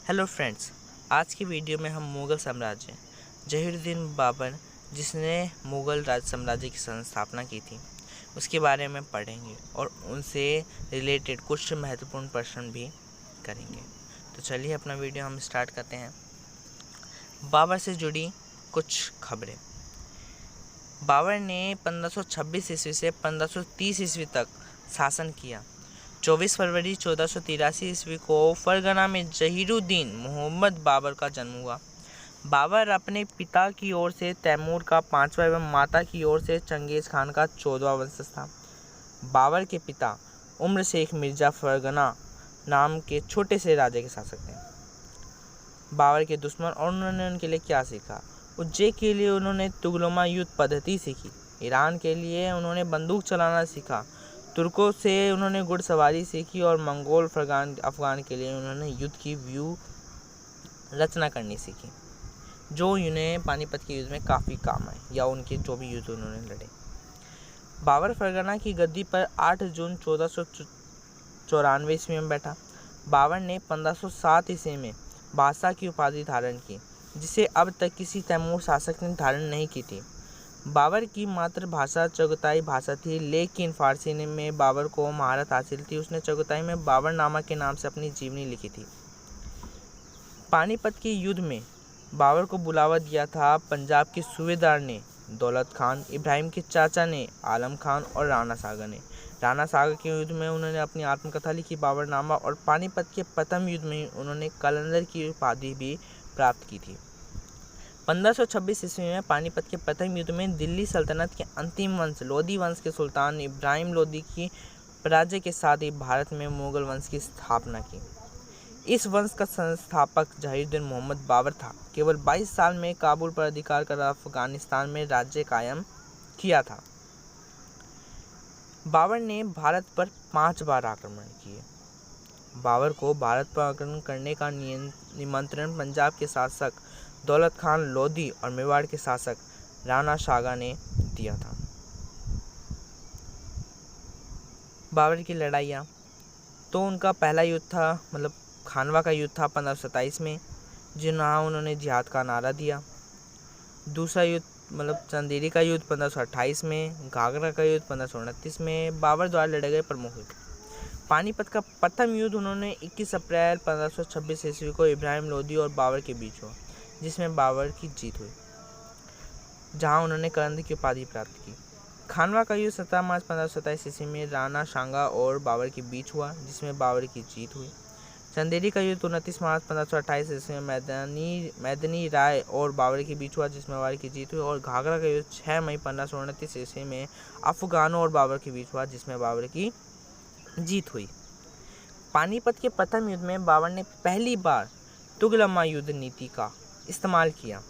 Hello friends, आज की video में हम मुग़ल साम्राज्य जहीरुद्दीन बाबर जिसने मुग़ल राज साम्राज्य की संस्थापना की थी उसके बारे में पढ़ेंगे और उनसे रिलेटेड कुछ महत्वपूर्ण प्रश्न भी करेंगे। तो चलिए अपना वीडियो हम स्टार्ट करते हैं। बाबर से जुड़ी कुछ खबरें। बाबर ने 1526 ईस्वी से 1530 ईस्वी तक शासन किया। 24 फरवरी 1483 ईस्वी को फरगना में जहीरुद्दीन मोहम्मद बाबर का जन्म हुआ। बाबर अपने पिता की ओर से तैमूर का 5वां एवं माता की ओर से चंगेज़ खान का 14वां वंशज था। बाबर के पिता उम्र शेख मिर्जा फरगना नाम के छोटे से राज्य के शासक थे। बाबर के दुश्मन और उन्होंने उनके लिए क्या सीखा। उज्जैन के लिए उन्होंने तुगलमा युद्ध पद्धति सीखी। ईरान के लिए उन्होंने बंदूक चलाना सीखा। तुर्कों से उन्होंने घुड़सवारी सीखी और मंगोल अफगान के लिए उन्होंने युद्ध की व्यूह रचना करनी सीखी, जो उन्हें पानीपत के युद्ध में काफ़ी काम आए या उनके जो भी युद्ध उन्होंने लड़े। बाबर फरगना की गद्दी पर 8 जून 1494 ईस्वी में बैठा। बाबर ने 1507 ईस्वी में बादशाह की उपाधि धारण की, जिसे अब तक किसी तैमूर शासक ने धारण नहीं की थी। बाबर की मातृभाषा चगताई भाषा थी, लेकिन फारसी में बाबर को महारत हासिल थी। उसने चगताई में बाबरनामा के नाम से अपनी जीवनी लिखी थी। पानीपत के युद्ध में बाबर को बुलावा दिया था पंजाब के सूबेदार ने, दौलत खान, इब्राहिम के चाचा ने, आलम खान और राणा सागर ने। राणा सागर के युद्ध में उन्होंने अपनी आत्मकथा लिखी बाबरनामा, और पानीपत के प्रथम युद्ध में उन्होंने कलंदर की उपाधि भी प्राप्त की थी। 1526 ईस्वी में पानीपत के प्रथम युद्ध में दिल्ली सल्तनत के अंतिम वंश लोधी वंश के सुल्तान इब्राहिम लोधी की पराजय के साथ ही भारत में मुगल वंश की स्थापना की। इस वंश का संस्थापक जहीरुद्दीन मोहम्मद बाबर था। केवल 22 साल में काबुल पर अधिकार कर अफगानिस्तान में राज्य कायम किया था। बाबर ने भारत पर 5 बार आक्रमण किए। बाबर को भारत पर आक्रमण करने का निमंत्रण पंजाब के शासक दौलत खान लोधी और मेवाड़ के शासक राणा सागा ने दिया था। बाबर की लड़ाइयाँ, तो उनका पहला युद्ध था खानवा का युद्ध था 1527 में, जहाँ उन्होंने जिहाद का नारा दिया। दूसरा युद्ध चंदेरी का युद्ध 1528 में, घाघरा का युद्ध 1529 में बाबर द्वारा लड़े गए प्रमुख युद्ध। पानीपत का प्रथम युद्ध उन्होंने 21 अप्रैल 1526 ईस्वी को इब्राहिम लोधी और बाबर के बीच हुआ, जिसमें बाबर की जीत हुई, जहां उन्होंने कलंदर की उपाधि प्राप्त की। खानवा का युद्ध 17 मार्च 1527 ईस्वी में राणा सांगा और बाबर के बीच हुआ, जिसमें बाबर की जीत हुई। चंदेरी का युद्ध 29 मार्च 1528 ईस्वी में मैदनी राय और बाबर के बीच हुआ, जिसमें बाबर की जीत हुई। और घाघरा का युद्ध 6 मई 1529 ईस्वी में अफगानों और बाबर के बीच हुआ, जिसमें बाबर की जीत हुई। पानीपत के प्रथम युद्ध में बाबर ने पहली बार तुगलमा युद्ध नीति का इस्तेमाल किया।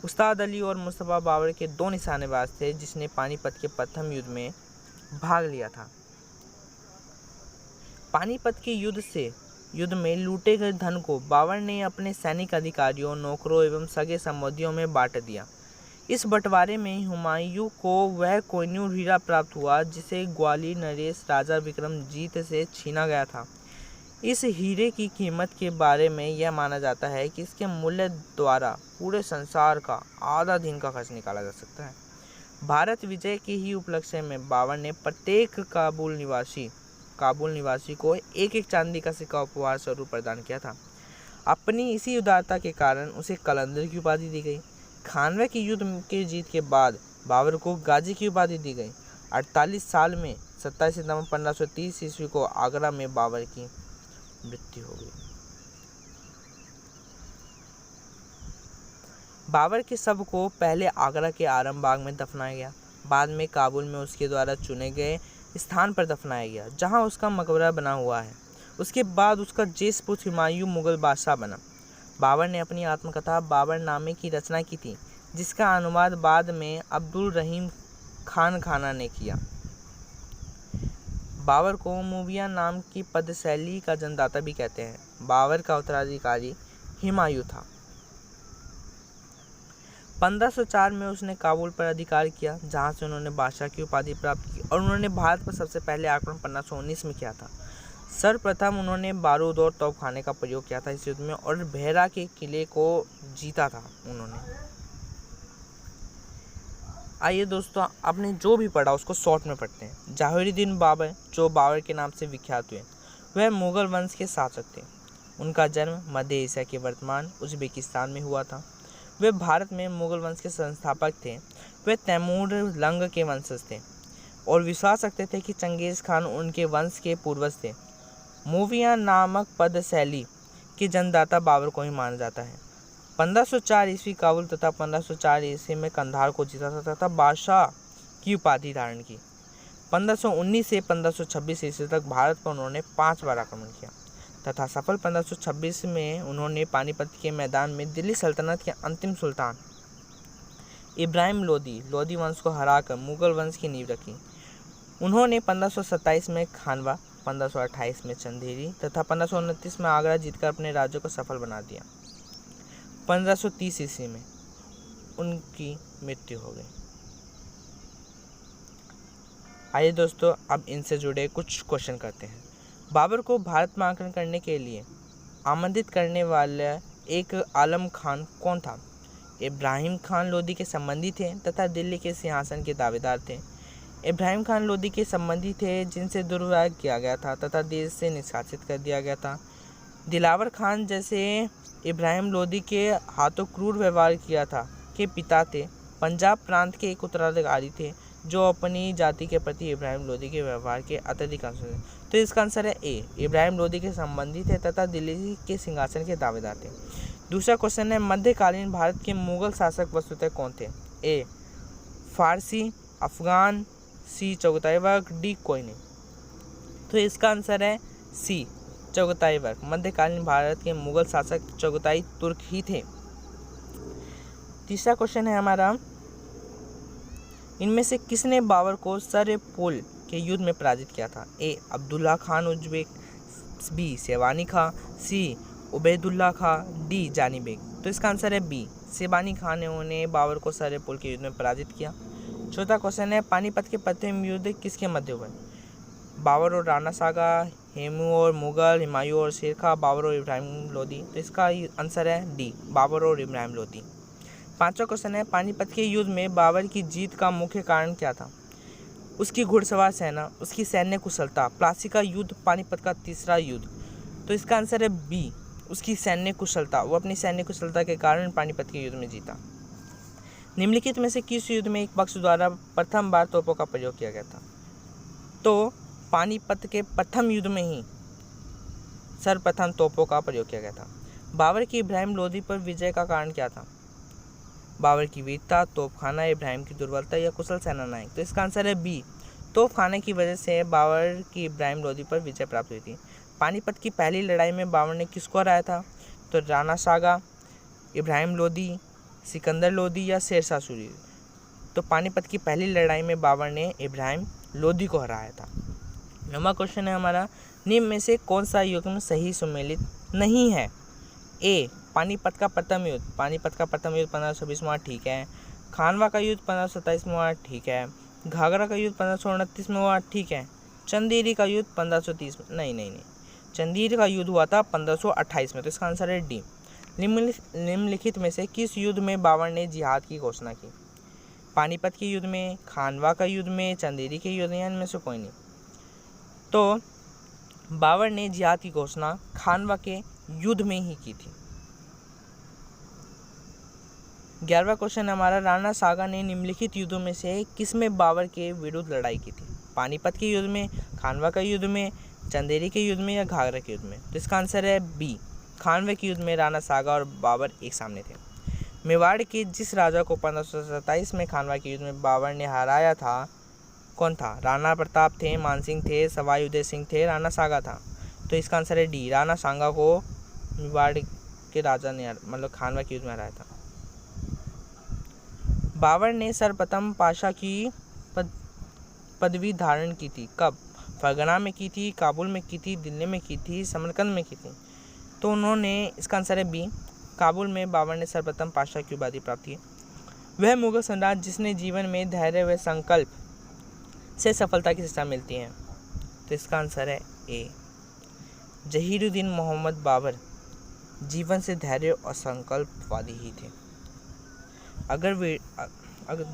उस्ताद अली और मुस्तफा बाबर के 2 निशानेबाज थे, जिसने पानीपत के प्रथम युद्ध में भाग लिया था। पानीपत के युद्ध में लूटे गए धन को बाबर ने अपने सैनिक अधिकारियों, नौकरों एवं सगे संबंधियों में बांट दिया। इस बंटवारे में हुमायूं को वह कोहिनूर हीरा प्राप्त हुआ, जिसे ग्वालियर नरेश राजा विक्रमजीत से छीना गया था। इस हीरे की कीमत के बारे में यह माना जाता है कि इसके मूल्य द्वारा पूरे संसार का आधा दिन का खर्च निकाला जा सकता है। भारत विजय के ही उपलक्ष्य में बाबर ने प्रत्येक काबुल निवासी को एक चांदी का सिक्का उपहार स्वरूप प्रदान किया था। अपनी इसी उदारता के कारण उसे कलंदर की उपाधि दी गई। खानवा के युद्ध के जीत के बाद बाबर को गाजी की उपाधि दी गई। 48 साल में 27 सितंबर 1530 ईस्वी को आगरा में बाबर की मृत्यु हो गई। बाबर के शव को पहले आगरा के आरामबाग में दफनाया गया, बाद में काबुल में उसके द्वारा चुने गए स्थान पर दफनाया गया, जहां उसका मकबरा बना हुआ है। उसके बाद उसका ज्येष्ठ पुत्र हुमायूं मुगल बादशाह बना। बाबर ने अपनी आत्मकथा बाबरनामे की रचना की थी, जिसका अनुवाद बाद में अब्दुल रहीम खान ने किया। बाबर को उमैया नाम की पदशैली का जन्मदाता भी कहते हैं। बाबर का उत्तराधिकारी हुमायूं था। 1504 में उसने काबुल पर अधिकार किया, जहां से उन्होंने बादशाह की उपाधि प्राप्त की, और उन्होंने भारत पर सबसे पहले आक्रमण 1519 में किया था। सर्वप्रथम उन्होंने बारूद और तोपखाने का प्रयोग किया था इस युद्ध में और बेहरा के किले को जीता था उन्होंने। आइए दोस्तों, आपने जो भी पढ़ा उसको शॉर्ट में पढ़ते हैं। जहांगीर बाबर, जो बाबर के नाम से विख्यात हुए, वह मुगल वंश के शासक थे। उनका जन्म मध्य एशिया के वर्तमान उज़्बेकिस्तान में हुआ था। वे भारत में मुगल वंश के संस्थापक थे। वे तैमूर लंग के वंशज थे और विश्वास रखते थे कि चंगेज़ खान उनके वंश के पूर्वज थे। मूवियाँ नामक पद शैली के जन्मदाता बाबर को ही माना जाता है। 1504 ईस्वी काबुल तथा 1504 ईस्वी में कंधार को जीता था तथा बादशाह की उपाधि धारण की। 1519 से 1526 ईस्वी तक भारत पर उन्होंने 5 बार आक्रमण किया तथा सफल 1526 में उन्होंने पानीपत के मैदान में दिल्ली सल्तनत के अंतिम सुल्तान इब्राहिम लोदी वंश को हराकर मुगल वंश की नींव रखी। उन्होंने 1527 में खानवा, 1528 में चंदेरी तथा 1529 में आगरा जीतकर अपने राज्य को सफल बना दिया। 1530 ईस्वी में उनकी मृत्यु हो गई। आइए दोस्तों, अब इनसे जुड़े कुछ क्वेश्चन करते हैं। बाबर को भारत में आक्रमण करने के लिए आमंत्रित करने वाला एक आलम खान कौन था? इब्राहिम खान लोदी के संबंधी थे तथा दिल्ली के सिंहासन के दावेदार थे। इब्राहिम खान लोदी के संबंधी थे जिनसे दुर्व्यवहार किया गया था तथा देश से निष्कासित कर दिया गया था। दिलावर खान जैसे इब्राहिम लोदी के हाथों क्रूर व्यवहार किया था के पिता थे। पंजाब प्रांत के एक उत्तराधिकारी थे जो अपनी जाति के प्रति इब्राहिम लोदी के व्यवहार के अत्यधिक अंश थे। तो इसका आंसर है ए, इब्राहिम लोदी के संबंधी थे तथा दिल्ली के सिंहासन के दावेदार थे। दूसरा क्वेश्चन है, मध्यकालीन भारत के मुगल शासक वस्तुतः कौन थे? ए, फारसी, अफगान, सी, चगताई वर्ग, डी, कोई नहीं। तो इसका आंसर है सी, चगताई वर्ग। मध्यकालीन भारत के मुगल शासक चगताई तुर्क ही थे। तीसरा क्वेश्चन है हमारा, इनमें से किसने बाबर को सरपोल के युद्ध में पराजित किया था? ए, अब्दुल्ला खान उज्बेक, बी, सेवानी खां, सी, उबैदुल्ला खां, डी, जानी बेग। तो इसका आंसर है बी, सेवानी खान ने उन्हें बाबर को सरपोल के युद्ध में पराजित किया। चौथा क्वेश्चन है, पानीपत के प्रथम युद्ध किसके मध्य हुए? बाबर और राणा सागा, हेमू और मुगल, हुमायूं और शेर खां, बाबर और इब्राहिम लोदी। तो इसका आंसर है डी, बाबर और इब्राहिम लोदी। पांचवा क्वेश्चन है, पानीपत के युद्ध में बाबर की जीत का मुख्य कारण क्या था? उसकी घुड़सवार सेना, उसकी सैन्य कुशलता, प्लासी का युद्ध, पानीपत का तीसरा युद्ध। तो इसका आंसर है बी, उसकी सैन्य कुशलता। वो अपनी सैन्य कुशलता के कारण पानीपत के युद्ध में जीता। निम्नलिखित में से किस युद्ध में एक पक्ष द्वारा प्रथम बार तोपों का प्रयोग किया गया था? तो पानीपत के प्रथम युद्ध में ही सर्वप्रथम तोपों का प्रयोग किया गया था। बाबर की इब्राहिम लोदी पर विजय का कारण क्या था? बाबर की वीरता, तोपखाना, इब्राहिम की दुर्बलता या कुशल सेना नायक। तो इसका आंसर है बी, तोपखाने की वजह से बाबर की इब्राहिम लोदी पर विजय प्राप्त हुई थी। पानीपत की पहली लड़ाई में बाबर ने किसको हराया था? तो राणा सागा, इब्राहिम लोदी, सिकंदर लोदी या शेरशाह सूरी। तो पानीपत की पहली लड़ाई में बाबर ने इब्राहिम लोदी को हराया था। नौवां क्वेश्चन है हमारा, निम्न में से कौन सा युग्म सही सुमेलित नहीं है? ए, पानीपत का प्रथम युद्ध। पानीपत का प्रथम युद्ध 1526 में हुआ, ठीक है। खानवा का युद्ध 1527 में हुआ, ठीक है। घाघरा का युद्ध 1529 में हुआ, ठीक है। चंदेरी का युद्ध 1530 में, नहीं, चंदेरी का युद्ध हुआ था 1528 में। तो इसका आंसर है डी। निम्नलिखित में से किस युद्ध में बाबर ने जिहाद की घोषणा की? पानीपत के युद्ध में, खानवा का युद्ध में, चंदेरी के युद्ध में, इनमें से कोई नहीं। तो बाबर ने जिहाद की घोषणा खानवा के युद्ध में ही की थी। 11वां क्वेश्चन हमारा, राणा सागा ने निम्नलिखित युद्धों में से किसमें बाबर के विरुद्ध लड़ाई की थी? पानीपत के युद्ध में, खानवा का युद्ध में, चंदेरी के युद्ध में या घाघरा के युद्ध में? तो इसका आंसर है बी, खानवा के युद्ध में राणा सागा और बाबर एक सामने थे। मेवाड़ के जिस राजा को 1527 में खानवा के युद्ध में बाबर ने हराया था, कौन था? राणा प्रताप थे, मानसिंह थे, सवाई उदय सिंह थे, राणा सागा था। तो इसका आंसर है डी, राणा सागा को मेवाड़ के राजा ने मतलब खानवा के युद्ध में हराया था। बाबर ने सर्वप्रथम पाशा की पदवी धारण की थी कब? फरगना में की थी, काबुल में की थी, दिल्ली में की थी, समरकंद में की थी। तो उन्होंने, इसका आंसर है बी, काबुल में बाबर ने सर्वप्रथम पाशा की उपाधि प्राप्त की। वह मुगल सम्राट जिसने जीवन में धैर्य व संकल्प से सफलता की शिक्षा मिलती है। तो इसका आंसर है ए, जहीरुद्दीन मोहम्मद बाबर जीवन से धैर्य और संकल्प वाले ही थे। अगर